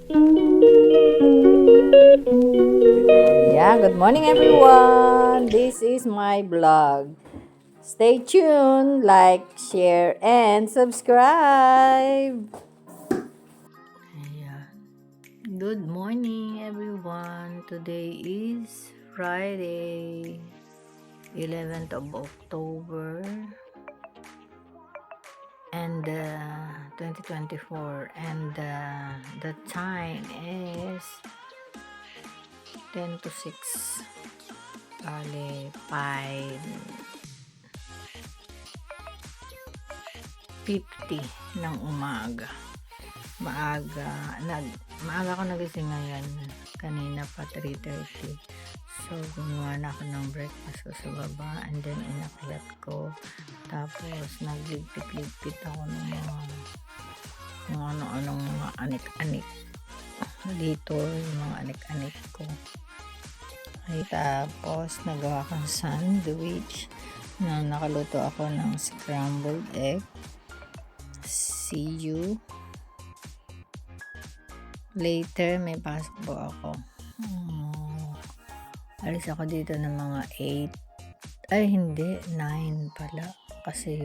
Yeah, good morning everyone. This is my vlog. Stay tuned, like, share, and subscribe. Yeah. Good morning everyone. Today is Friday, 11th of October and 2024, and the time is 10 to 6. Bale, 5:50 ng umaga. Maaga ko nagising ngayon. Kanina pa 3:30. So, gumawa na ako ng breakfast ko sa baba, and then inakyat ko. Tapos, nagligpit-ligpit ako ng mga ano-anong mga anik-anik. Dito, yung mga anik-anik ko. Ay, tapos, nagawa kong sandwich na nakaluto ako ng scrambled egg. See you later. May pasok po ako. Alis ako dito ng mga 8. Ay, hindi. 9 pala. Kasi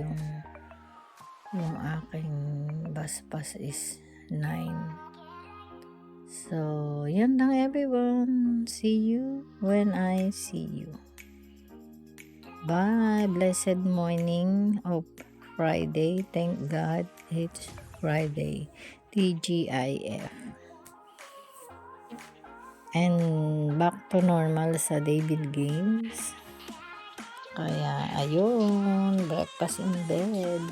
yung aking bus pass is 9. So, yan lang everyone. See you when I see you. Bye. Blessed morning of Friday. Thank God it's Friday. TGIF. And back to normal sa David Games. Kaya, ayun, breakfast in bed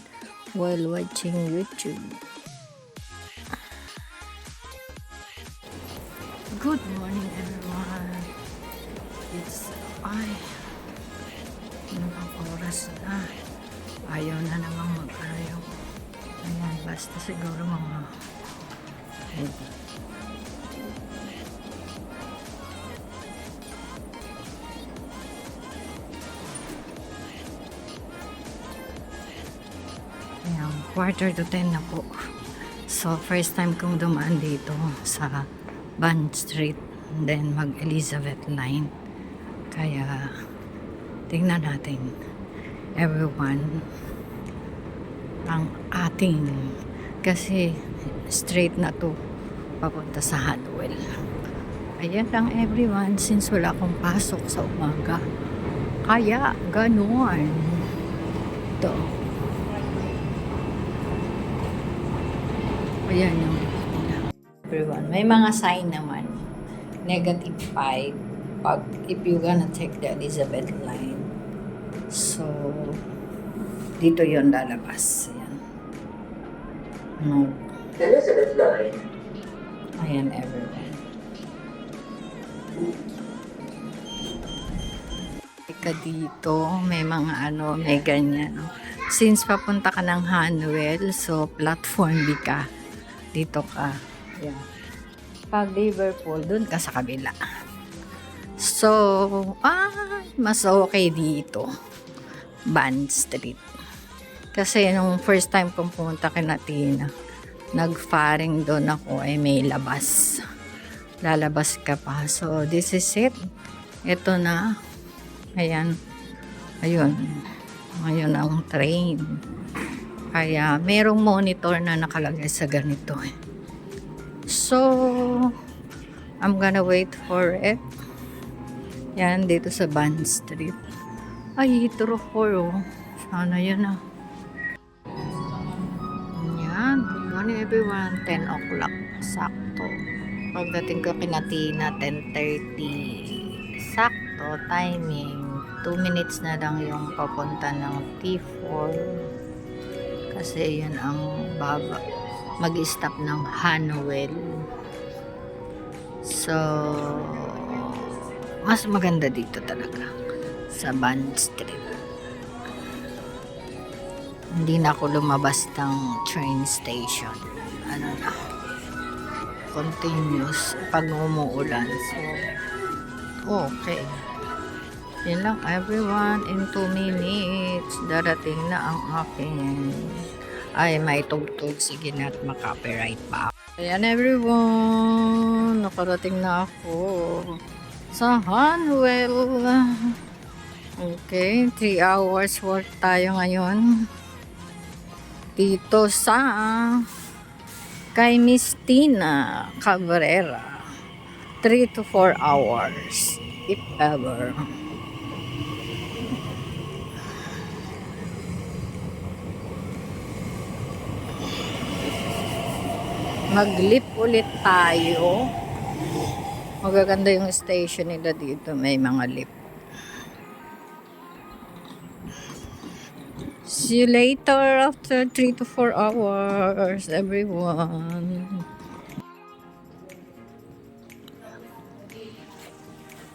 while watching YouTube. Good morning, everyone. It's 5. Ang oras na. Ayaw na namang mag-araw. Ayan, basta siguro mga ayan, 9:45 na po. So, first time kong dumaan dito sa Bond Street, then mag-Elizabeth Line. Kaya, tingnan natin, everyone, ang ating, kasi straight na to papunta sa Hanwell. Ayan lang everyone, since wala akong pasok sa umaga. Kaya, ganoon. Ito. Ayan yung everyone. May mga sign naman. -5 if you gonna take the Elizabeth Line. So, dito yon lalabas. Ayan. Elizabeth Line. Ayan, everyone. Ika dito, may mga may ganyan. No? Since papunta ka ng Hanwell, so platform B ka. Dito ka. Ayan. Pag Liverpool, dun ka sa kabila. So, mas okay dito. Bond Street. Kasi nung first time kong pumunta kay Natina, nag-faring doon ako ay may labas. Lalabas ka pa. So, this is it. Ito na. Ayan. Ayun. Ayun ang train. Kaya, merong monitor na nakalagay sa ganito. So, I'm gonna wait for it. Yan, dito sa Bond Street. Ay, Heathrow 4, oh. Sana yun, ah. Yan, good morning everyone. 10 o'clock, sakto. Pagdating ko kinatina, 10:30. Sakto, timing. 2 minutes na lang yung papunta ng T4. Kasi yun ang baba. Mag-stop ng Hanwell. So, mas maganda dito talaga sa Bond Street. Hindi na ako lumabas ng train station. Ano na, continuous pag umuulan. So, okay. Yun lang everyone. In 2 minutes, darating na ang aking ay may tugtog. Sige na at makapiright pa. Ayan everyone, nakarating na ako sa Hanwell. Okay, 3 hours work tayo ngayon dito sa kay Miss Tina Cabrera. 3 to 4 hours if ever. Mag-lift ulit tayo. Magaganda yung station nila dito. May mga lift. See you later after 3 to 4 hours, everyone.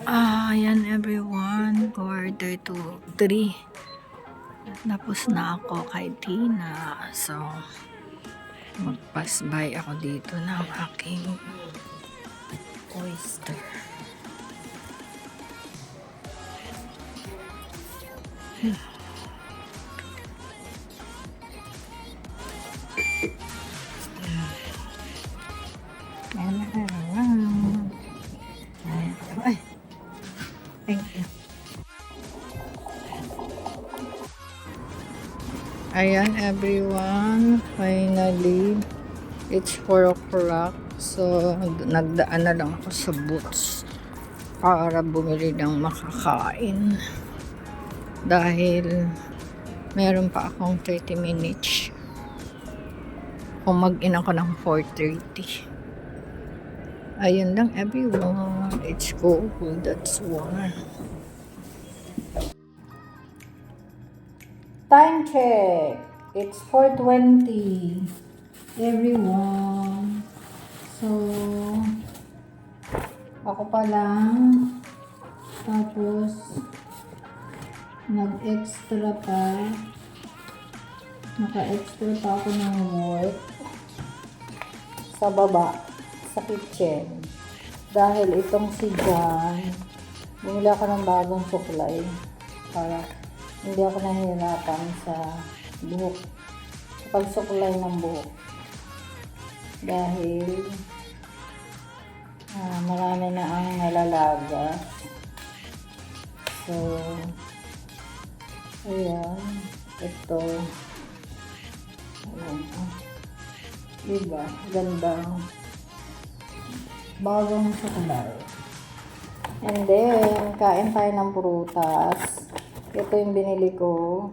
Ayan everyone. Quarter to 3. Tapos na ako kay Tina. So, mag-pass by ako dito ng aking oyster. Ay, thank you. Ayan everyone, finally it's 4 o'clock. So nagdaan na lang ako sa Boots para bumili ng makakain dahil meron pa akong 30 minutes kung mag-in ako ng 4:30. Ayun lang everyone, it's cold, that's why. Time check. It's 4:20. Everyone. So, ako pa lang. Tapos, nag-extra pa. Naka-extra pa ako ng work. Sa baba. Sa kitchen. Dahil itong si John, bumili ako ng bagong supply. Para hindi ako nahihirapan sa buhok, sa pagsuklay ng buhok dahil marami na ang nalalaga. So ayan, ito ayan, diba ganda, bagong suklay. And then kain tayo ng prutas. Ito yung binili ko.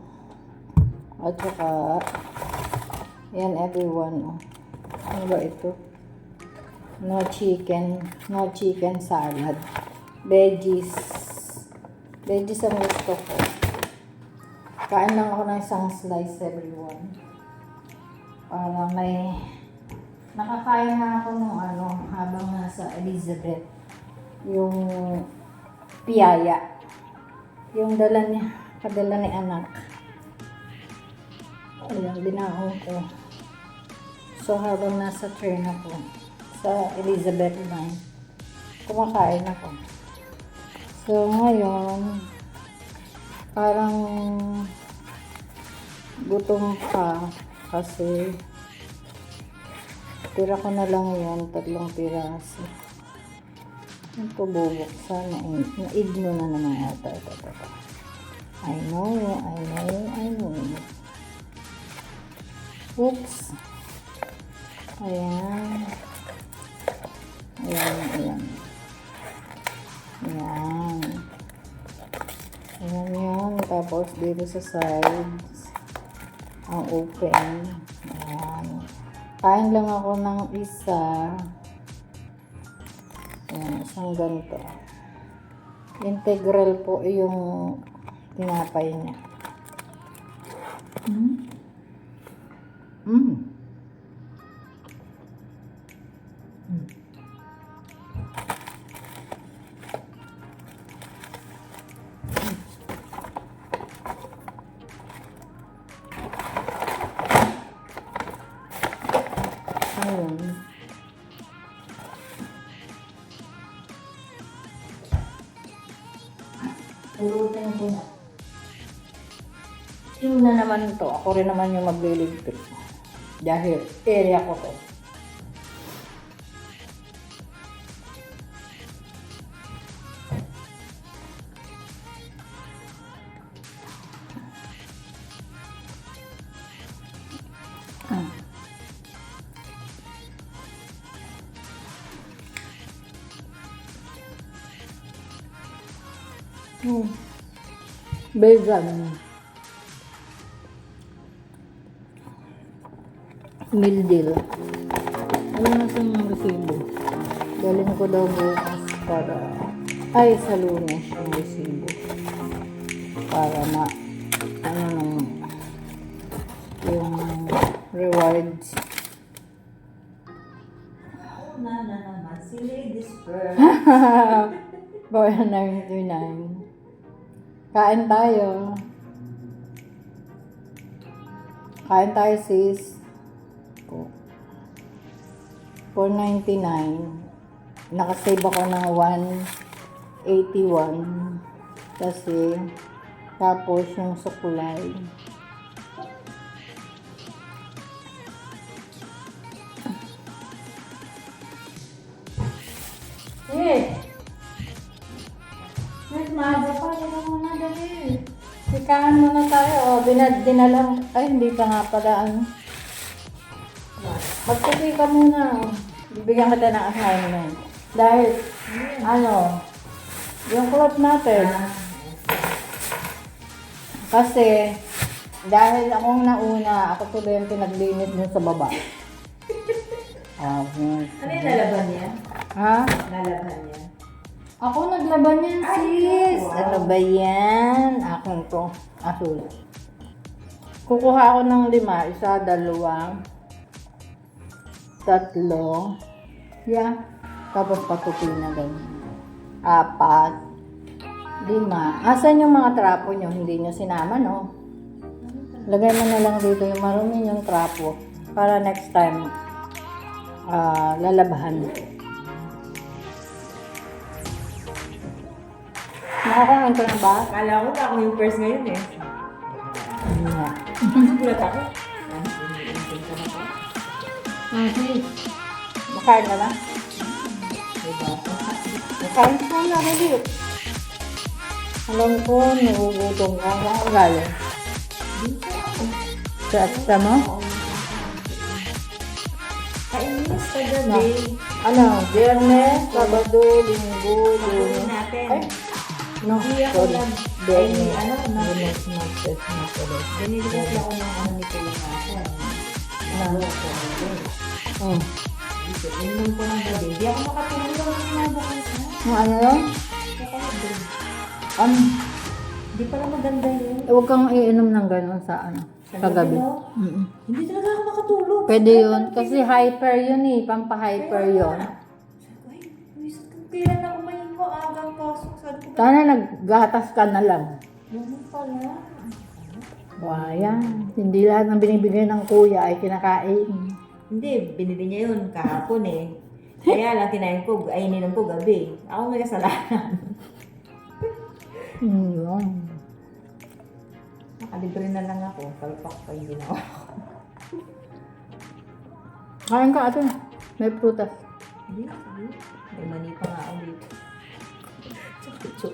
At saka, yan everyone. Ano ba ito? No chicken salad. Veggies. Veggies ang gusto ko. Kain lang ako ng isang slice everyone. Para may, nakakain na ako ng habang nasa Elizabeth. Yung piyaya. Yung padala ni anak. Ayan, binaon ko. So, habang nasa train ako, sa Elizabeth line, kumakain ako. So, ngayon, parang gutom pa kasi tira ko na lang yan, 3 piraso. Ito bubuksan, na-igno na naman yata. I know. Oops. Ayan. Ayan yun. Tapos dito sa sides, ang open. Ayan. Kain lang ako ng isa. Ayan, isang ganito. Integral po yung tinapay niya. Ayun. Urutin ko na. Yung na naman to, ako rin naman yung magliligpit. Dahil area ko to. Vegan. Meal deal. Ano na sa mga resibo? Galing ko daw bukas para... Ay, sa Lunes yung resibo. Para na... Ano nang... Yung rewards. Na naman, si Ladies First. 499. Kain tayo. Kain tayo, sis. 499. Nakasave ako ng 181. Kasi, tapos yung sukulay. Mas maaga pa, dito muna dali. Sikahan muna tayo. O, dinalang. Ay, hindi ka nga pala. Magtuloy ka muna. Bibigyan kita ng assignment. Dahil, yung cloth natin. Kasi, dahil akong nauna, ako tuloy yung pinaglinis dun sa baba. Ano yung nalaban niya? Ha? Nalaban niya. Ako naglaban yan, sis. Wow. Ano ba yan? Akin to. Asul. Kukuha ako ng 5. 1, 2, 3. Yeah. Tapos patupi na ganyan. 4, 5. Asan yung mga trapo nyo? Hindi nyo sinama, no? Lagay mo na lang dito yung marumi yung trapo. Para next time, lalabahan. Nakakuha ka na ba? Kala ko ako yung first ngayon eh. Hindi nga. Gulat ako. Makain ka na? Makain ka na, Rili. Alam ko, nagugutom ka. Saan ka galing? Sa atsa mo? Kainis ka gabi. Biyernes, Sabado, Linggo, Pagawin Lunes. natin. Ay, no, Hindi ako sorry. lang. Biyernes, Ay, Lunes, Martes, Miyerkules. Binili kasi ako ng ni Kuya Nasa. Oh. Ininom ko ng gabi. Hindi ako makatulog ng kinabukasan. Ano yun? Hindi pala maganda yun. Huwag kang iinom ng gano'n sa sa gabi. no? Mm-mm. Hindi talaga ako makatulog. Pwede yun. Kasi hyper yun eh. Pampahyper yun. Ay, kailan ako mahingo agang pasok sa Sana naggatas ka na lang. Ganun pala. Yan. Hindi lahat ng binibigay ng kuya ay kinakain. Hindi, binili niya yun kahapon eh. Kaya lang tinayin ko, ay ininom ko gabi. Ako may kasalanan. Yun. Nakalibre na lang ako. Kalpak pa yung ginawa ko. Kain ka ate. May prutas. Hindi. May mani pa nga ako dito.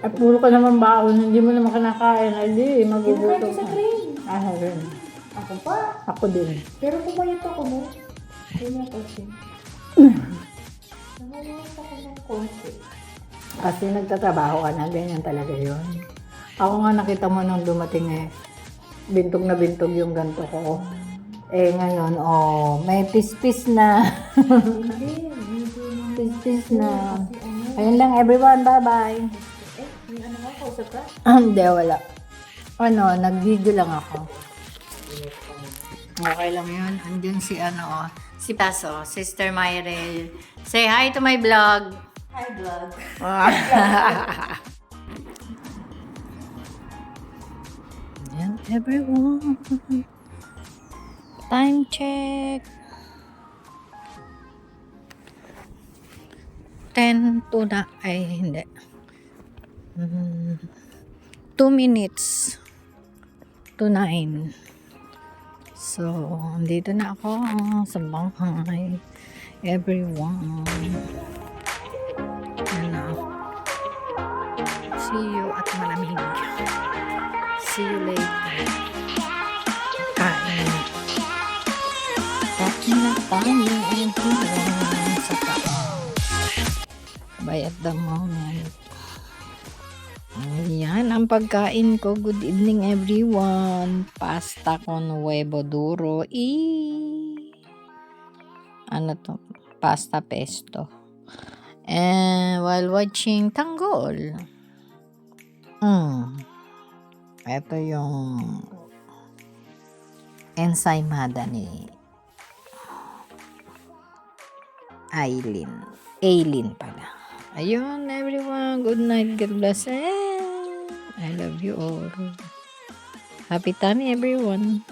At puro ka naman baon. Hindi mo naman kinakain. Ay di, Kinakain magugutom ko sa ka. train. Rin. Ako pa. Ako din. Pero pumayat ako mo. Hindi mo kasi. Namayat ako ng konti. Kasi nagtatrabaho ka na. Ganyan talaga yun. Ako nga nakita mo nung dumating bintog na bintog yung ganto ko. Ngayon, may pispis na. Hindi. Pispis na. Ayun lang everyone. Bye-bye. May ano nga, kausap ka? Hindi, wala. Nag-video lang ako. Okay lang yun. Andun si si Paso, Sister Myrel. Say hi to my vlog. Hi, vlog. Yan, everyone. Time check. 10 to na. Ay, hindi. 2 minutes to 9. So, dito na ako sa bahay. Everyone. Ano. See you at malamig. See you later. Kain. Kain na tayo. Everyone. Sa taas. By at the moment. Yan ang pagkain ko. Good evening everyone. Pasta con huevo duro. Ano to? Pasta pesto. And while watching Tanggol. Ito yung ensaymada ni Aileen pala. Ayun, everyone. Good night. God bless. And I love you all. Happy tummy, everyone.